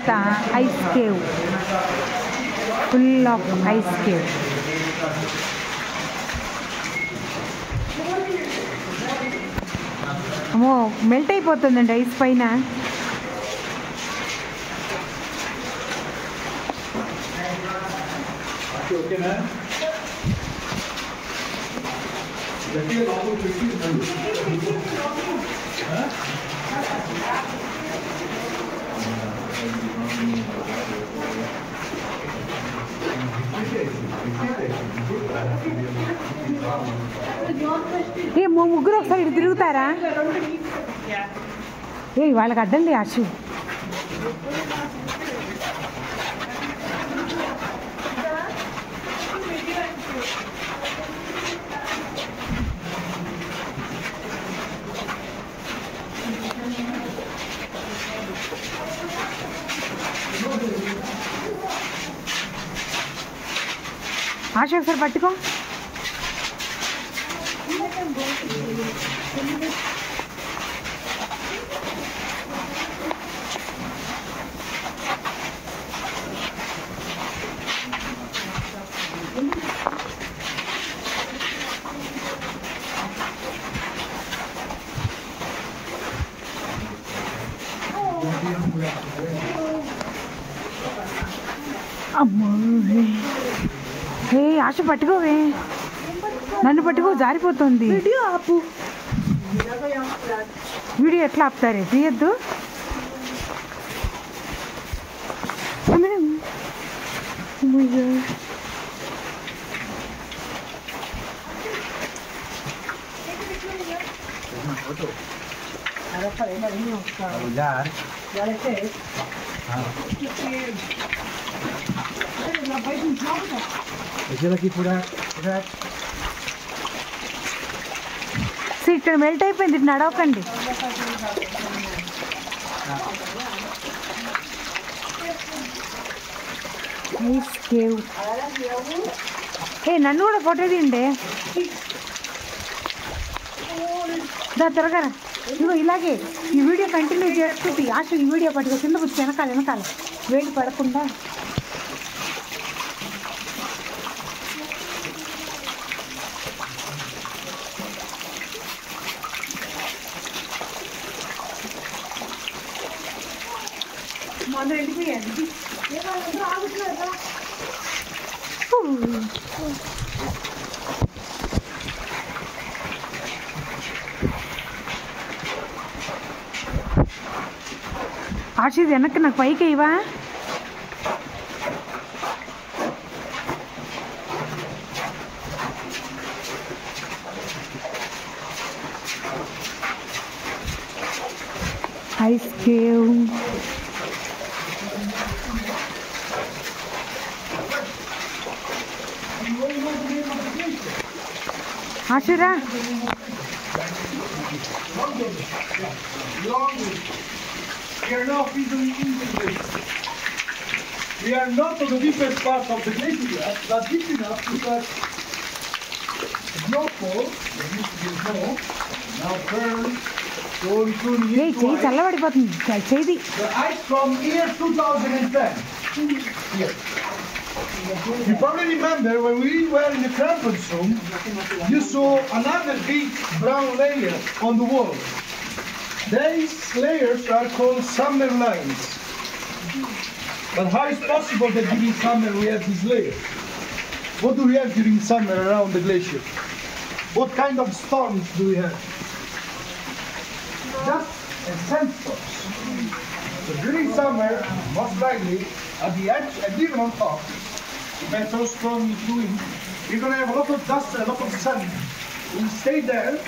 తర్వాత ice cave, full of ice cave. అమ్మో, melt అయిపోతుందండి ఐస్ పైన. ఏ ముగ్గురు ఒకసారి ఇటు తిరుగుతారా? ఏ వాళ్ళకి అడ్డండి ఆశు. ఆశ ఒకసారి పట్టుకో. అమ్మో, ఏ ఆశ పట్టుకోవే, నన్ను పట్టుకో, జారిపోతుంది. వీడియో ఆపు. వీడియో ఎట్లా ఆపుతారే? తీయద్దు. ఇక్కడ మెల్ట్ అయిపోయింది, ఇటు నడవకండి. Ice cave. ఏ నన్ను కూడా ఫోటో తీయండి. దా త్వరగా. ఇదిగో ఇలాగే ఈ వీడియో కంటిన్యూ చేస్తుంది. ఆశ ఈ వీడియో పట్టుకో, కింద వచ్చి వెనకాల వెనకాల వేడి పడకుండా. మొన్న వెళ్ళిపోయాను. ఆగుతున్నారా? ఆశీర్ వెనక్కి నాకు పైకి ఇవా. Ice cave. Aashira, we are now featuring English. We are not on the deepest part of the glacier yet, but deep enough because snowfall, there used to be snow, now burns, slowly turning into ice. చల్లబడిపోతుంది చేది. The ice from year 2010. Here. You probably remember when we were in the conference room, you saw another big brown layer on the wall. These layers are called summer lines. But how is possible that during summer we have these layers? What do we have during summer around the glacier? What kind of storms do we have? Just a sandstorms. So during summer, most likely, at the edge and even on top, depends how strong it's doing, you're going to have a lot of dust and a lot of sun. We'll stay there.